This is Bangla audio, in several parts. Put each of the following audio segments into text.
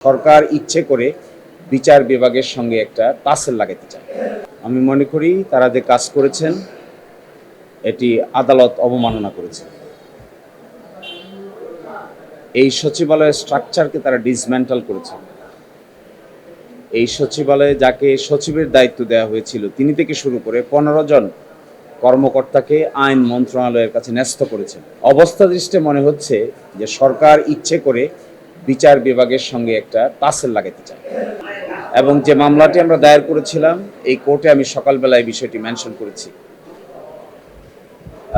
সরকার ইচ্ছে করে বিচার বিভাগের সঙ্গে একটা টাসেল লাগাতে চায়। আমি মনে করি তারা যে কাজ করেছেন এটি আদালত অবমাননা করেছে। এই সচিবালয়ের স্ট্রাকচারকে তারা ডিসম্যান্টাল করেছে। এই সচিবালয়ে যাকে সচিবের দায়িত্ব দেওয়া হয়েছিল তিনি থেকে শুরু করে 15 জন কর্মকর্তাকে আইন মন্ত্রণালয়ের কাছে ন্যস্ত করেছেন। অবস্থা দৃষ্টে মনে হচ্ছে যে সরকার ইচ্ছে করে বিচার বিভাগের সঙ্গে একটা টাসেল লাগাতে চায়। এবং যে মামলাটি আমরা দায়ের করেছিলাম এই কোর্টে আমি সকালবেলায় বিষয়টি মেনশন করেছি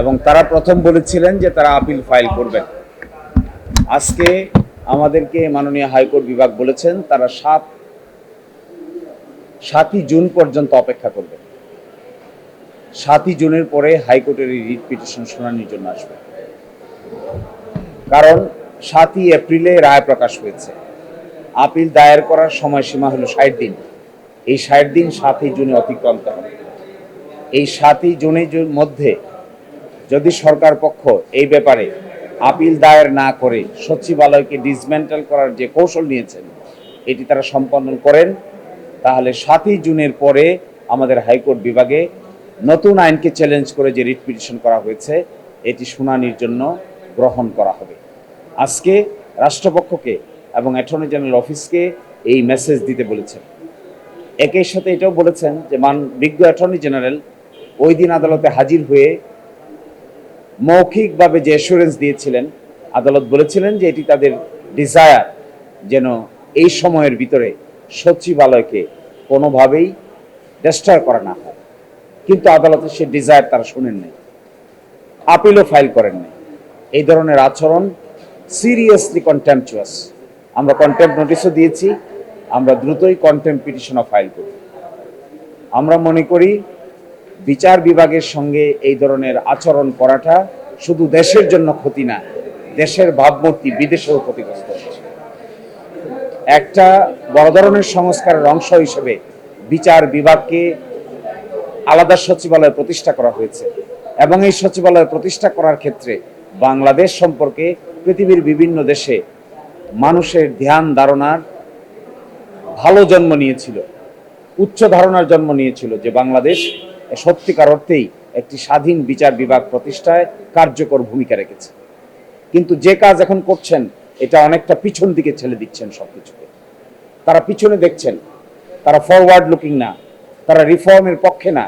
এবং তারা প্রথম বলেছিলেন যে তারা আপিল ফাইল করবেন। আজকে আমাদেরকে মাননীয় হাইকোর্ট বিভাগ বলেছেন তারা 7ই জুন পর্যন্ত অপেক্ষা করবেন। 7ই জুনের পরে হাইকোর্টের এই রিট পিটিশন শুনানির জন্য আসবে, কারণ 7ই এপ্রিলে রায় প্রকাশ হয়েছে। আপিল দায়ের করার সময়সীমা হলো 60 দিন। এই 60 দিন 7ই জুনে অতিক্রান্ত হবে। এই 7ই জুনের মধ্যে যদি সরকার পক্ষ এই ব্যাপারে আপিল দায়ের না করে সচিবালয়কে ডিসমেন্টাল করার যে কৌশল নিয়েছেন এটি তারা সম্পন্ন করেন, তাহলে 7ই জুনের পরে আমাদের হাইকোর্ট বিভাগে নতুন আইনকে চ্যালেঞ্জ করে যে রিট পিটিশন করা হয়েছে এটি শুনানির জন্য গ্রহণ করা হবে। আজকে রাষ্ট্রপক্ষকে এবং অ্যাটর্নি জেনারেল অফিসকে এই মেসেজ দিতে বলেছেন। একই সাথে এটাও বলেছেন যে বিজ্ঞ অ্যাটর্নি জেনারেল ওই দিন আদালতে হাজির হয়ে মৌখিকভাবে যে অ্যাসুরেন্স দিয়েছিলেন, আদালত বলেছিলেন যে এটি তাদের ডিজায়ার যেন এই সময়ের ভিতরে সচিবালয়কে কোনোভাবেই ডিস্ট্রয় করা না হয়। কিন্তু আদালতের সে ডিজায়ার তারা শুনেন নাই, আপিলও ফাইল করেন নাই। এই ধরনের আচরণ সিরিয়াসলি কন্টেম্পচুয়াস। আমরা কন্টেম্প নোটিশও দিয়েছি, আমরা দ্রুতই কন্টেম্প পিটিশনও ফাইল করি। আমরা মনে করি বিচার বিভাগের সঙ্গে এই ধরনের আচরণ করাটা শুধু দেশের জন্য ক্ষতি না, দেশের ভাবমূর্তি বিদেশেও ক্ষতিগ্রস্ত হচ্ছে। একটা বড় ধরনের সংস্কারের অংশ হিসেবে বিচার বিভাগকে আলাদা সচিবালয় প্রতিষ্ঠা করা হয়েছে এবং এই সচিবালয় প্রতিষ্ঠা করার ক্ষেত্রে বাংলাদেশ সম্পর্কে পৃথিবীর বিভিন্ন দেশে মানুষের ধ্যান ধারণার ভালো জন্ম নিয়েছিল, উচ্চ ধারণার জন্ম নিয়েছিল যে বাংলাদেশ সত্যিকার অর্থেই একটি স্বাধীন বিচার বিভাগ প্রতিষ্ঠায় কার্যকর ভূমিকা রেখেছে। কিন্তু যে কাজ এখন করছেন এটা অনেকটা পিছন দিকে ঠেলে দিচ্ছেন সবকিছুকে। তারা পিছনে দেখছেন, তারা ফরওয়ার্ড লুকিং না, তারা রিফর্মের পক্ষে না,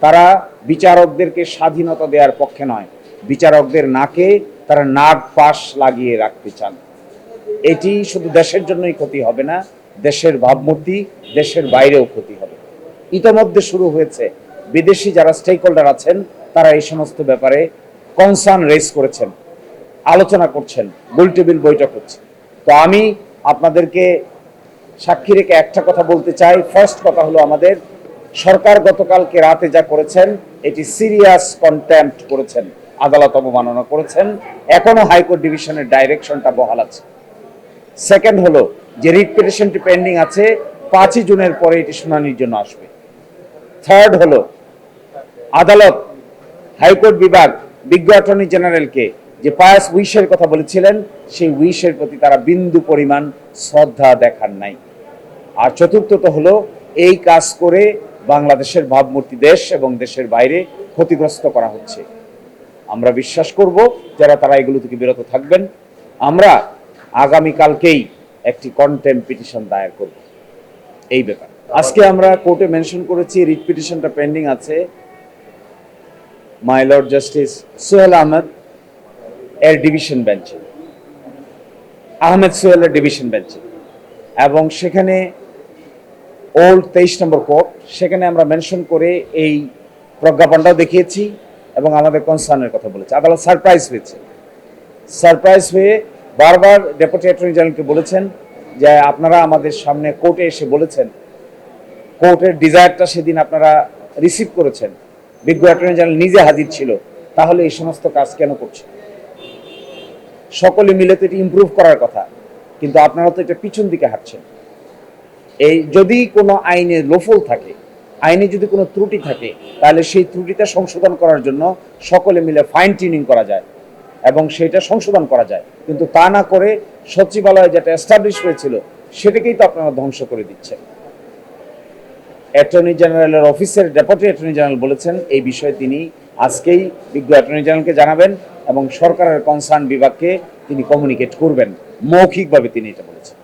তারা বিচারকদেরকে স্বাধীনতা দেওয়ার পক্ষে নয়, বিচারকদের নাকে তারা নাক পাশ লাগিয়ে রাখতে চান। এটি শুধু দেশের জন্যই ক্ষতি হবে না, দেশের ভাবমূর্তি দেশের বাইরেও ক্ষতি হবে। ইতোমধ্যে শুরু হয়েছে, বিদেশি যারা স্টেক হোল্ডার আছেন তারা এই সমস্ত ব্যাপারে কনসার্ন রেজ করেছেন, আলোচনা করছেন, গোলটেবিল বৈঠক হচ্ছে। তো আমি আপনাদেরকে সাক্ষী রেখে একটা কথা বলতে চাই। ফার্স্ট কথা হলো, আমাদের সরকার গতকালকে রাতে যা করেছেন এটি সিরিয়াস কন্টেম্প্ট করেছেন, আদালত অবমাননা করেছেন। এখনো হাইকোর্ট ডিভিশনের ডাইরেকশনটা বহাল আছে। সেকেন্ড হলো যে রিট পিটিশনটি পেন্ডিং আছে, 5ই জুনের পরে এটি শুনানির জন্য আসবে। থার্ড হলো আদালত হাইকোর্ট বিভাগ বিজ্ঞ অ্যাটর্নি জেনারেলকে যে পায়াস উইশের কথা বলেছিলেন সেই উইশের প্রতি তারা বিন্দু পরিমাণ শ্রদ্ধা দেখান নাই। আর চতুর্থত হলো এই কাজ করে বাংলাদেশের ভাবমূর্তি দেশ এবং দেশের বাইরে ক্ষতিগ্রস্ত করা হচ্ছে। আমরা বিশ্বাস করব যারা তারা এগুলো থেকে বিরত থাকবেন। আমরা আগামীকালকেই একটি কন্টেম্প পিটিশন দায়ের করব এই ব্যাপারে। আজকে আমরা কোর্টে মেনশন করেছি রিট পিটিশনটা পেন্ডিং আছে my lord justice Sohel Ahmed এর ডিভিশন বেঞ্চে, আহমেদ সোহেলের ডিভিশন বেঞ্চে, এবং সেখানে ওল্ড 23 নম্বর কোর্ট, সেখানে আমরা মেনশন করে এই প্রজ্ঞাপনটাও দেখিয়েছি এবং আমাদের কনসার্নের কথা বলেছি। আদালত সারপ্রাইজ হয়ে বারবার ডেপুটি অ্যাটর্নি জেনারেলকে বলেছেন যে আপনারা আমাদের সামনে কোর্টে এসে বলেছেন, কোর্টের ডিজায়ারটা সেদিন আপনারা রিসিভ করেছেন, বিজ্ঞ অ্যাটর্নি জেনারেল নিজে হাজির ছিল, তাহলে এই সমস্ত কাজ কেন করছেন? সকলে মিলে তো এটি ইমপ্রুভ করার কথা, কিন্তু আপনারা তো এটা পিছন দিকে হাঁটছেন। এই যদি কোনো আইনে লোফল থাকে, আইনে যদি কোনো ত্রুটি থাকে, তাহলে সেই ত্রুটিটা সংশোধন করার জন্য সকলে মিলে ফাইন টিউনিং করা যায় এবং সেটা সংশোধন করা যায়। কিন্তু তা না করে সচিবালয়ে যেটা এস্টাবলিশ হয়েছিল সেটাকেই তো আপনারা ধ্বংস করে দিচ্ছেন। অ্যাটর্নি জেনারেলের অফিসের ডেপুটি অ্যাটর্নি জেনারেল বলেছেন এই বিষয়ে তিনি আজকেই বিজ্ঞ অ্যাটর্নি জেনারেলকে জানাবেন এবং সরকারের কনসার্ন বিভাগকে তিনি কমিউনিকেট করবেন, মৌখিকভাবে তিনি এটা বলেছেন।